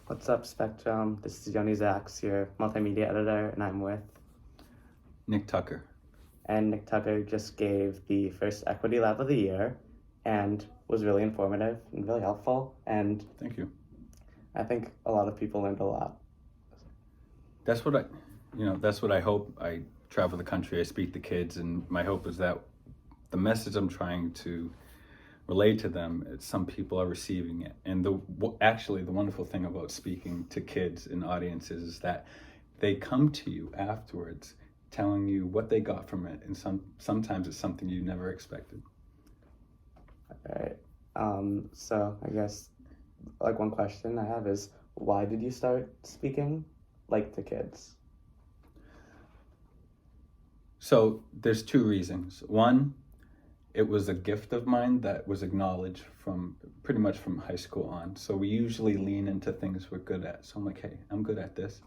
What's up, Spectrum? This is Yoni Zacks, your multimedia editor, and I'm with. Nick Tucker. And Nick Tucker just gave the first Equity Lab of the year and was really informative and really helpful. And Thank you. I think a lot of people learned a lot. That's what I hope. I travel the country, I speak to kids, and my hope is that the message I'm trying to relay to them, some people are receiving it. And the wonderful thing about speaking to kids and audiences is that they come to you afterwards telling you what they got from it, and sometimes it's something you never expected. All right. So I guess one question I have is, why did you start speaking to kids? So there's two reasons. One, it was a gift of mine that was acknowledged from pretty much from high school on. So we usually lean into things we're good at. So I'm like, hey, I'm good at this.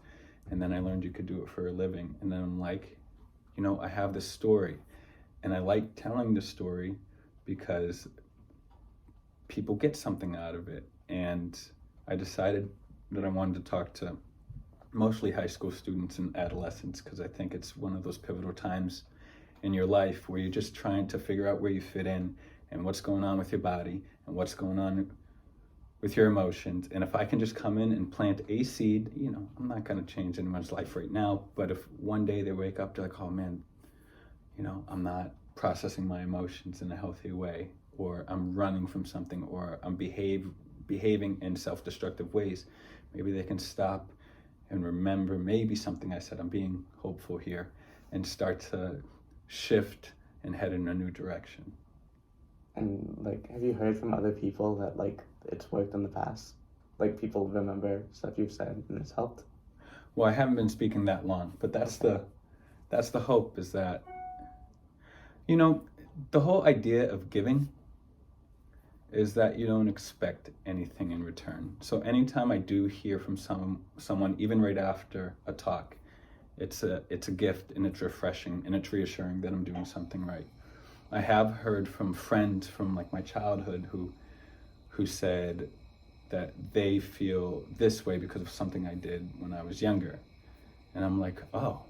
And then I learned you could do it for a living. And then I'm like, I have this story. And I like telling the story because people get something out of it. And I decided that I wanted to talk to mostly high school students and adolescents, because I think it's one of those pivotal times in your life where you're just trying to figure out where you fit in and what's going on with your body and what's going on with your emotions. And if I can just come in and plant a seed, I'm not going to change anyone's life right now, but if one day they wake up, they're like, oh man, I'm not processing my emotions in a healthy way, or I'm running from something, or I'm behaving in self-destructive ways, maybe they can stop and remember maybe something I said. I'm being hopeful here, and start to shift and head in a new direction. And have you heard from other people that it's worked in the past? People remember stuff you've said and it's helped? Well, I haven't been speaking that long, but that's the hope, is that the whole idea of giving is that you don't expect anything in return. So anytime I do hear from someone, even right after a talk, it's a gift, and it's refreshing, and it's reassuring that I'm doing something right. I have heard from friends from my childhood who said that they feel this way because of something I did when I was younger. And I'm like, oh.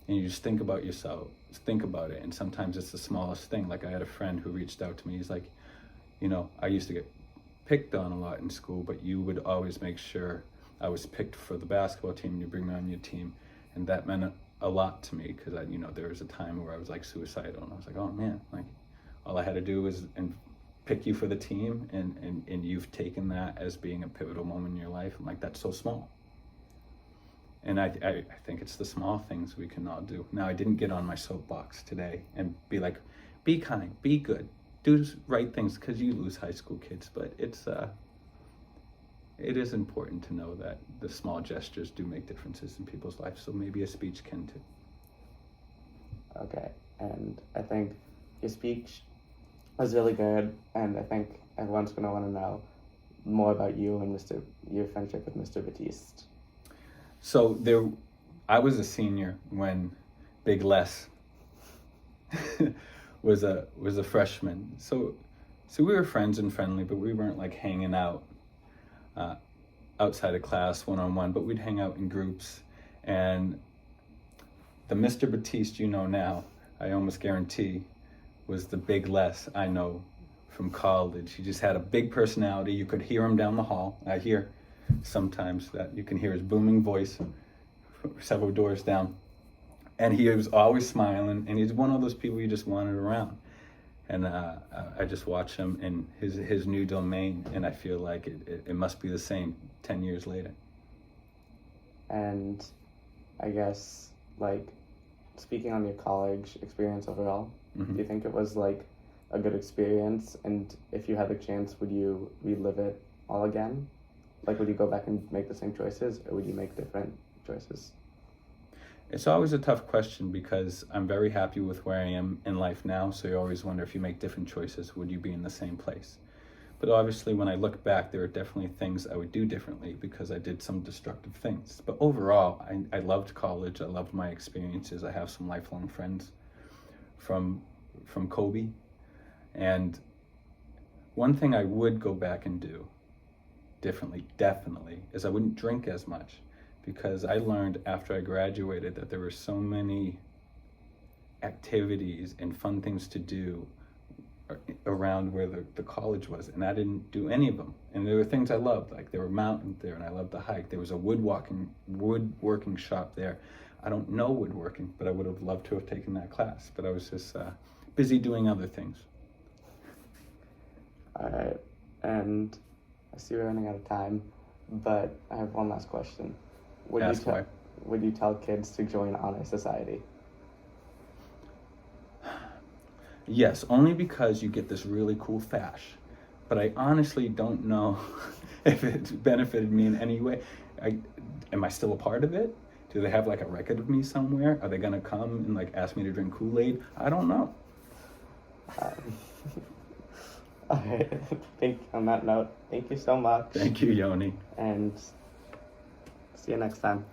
And you just think about yourself, think about it. And sometimes it's the smallest thing. I had a friend who reached out to me. He's like, I used to get picked on a lot in school, but you would always make sure I was picked for the basketball team, and you bring me on your team. And that meant a lot to me, because there was a time where I was suicidal, and I was like, oh man, all I had to do was pick you for the team, and you've taken that as being a pivotal moment in your life. I'm like, that's so small. And I think it's the small things we can all do. Now, I didn't get on my soapbox today and be like, be kind, be good, do right things, because you lose high school kids. But it is important to know that the small gestures do make differences in people's lives. So maybe a speech can too. Okay, and I think your speech was really good, and I think everyone's going to want to know more about you and your friendship with Mr. Batiste. So I was a senior when Big Les was a freshman. So we were friends and friendly, but we weren't hanging out outside of class one-on-one, but we'd hang out in groups. And the Mr. Batiste now, I almost guarantee, was the Big Les I know from college. He just had a big personality. You could hear him down the hall. I hear sometimes that you can hear his booming voice several doors down. And he was always smiling, and he's one of those people you just wanted around. And I just watch him in his new domain, and I feel like it must be the same 10 years later. And I guess, speaking on your college experience overall, Mm-hmm. do you think it was, a good experience? And if you had the chance, would you relive it all again? Would you go back and make the same choices, or would you make different choices? It's always a tough question, because I'm very happy with where I am in life now, so you always wonder, if you make different choices, would you be in the same place? But obviously, when I look back, there are definitely things I would do differently, because I did some destructive things. But overall, I loved college. I loved my experiences. I have some lifelong friends from Kobe. And one thing I would go back and do differently, definitely, is I wouldn't drink as much, because I learned after I graduated that there were so many activities and fun things to do around where the college was, and I didn't do any of them. And there were things I loved, like there were mountains there, and I loved the hike. There was a woodworking shop there. I don't know woodworking, but I would have loved to have taken that class. But I was just busy doing other things. All right, and I see we're running out of time, but I have one last question. Ask why. Would you tell kids to join Honor Society? Yes, only because you get this really cool fash. But I honestly don't know if it's benefited me in any way. Am I still a part of it? Do they have like a record of me somewhere? Are they gonna come and like ask me to drink Kool-Aid? I don't know. All right. On that note, thank you so much. Thank you, Yoni. And see you next time.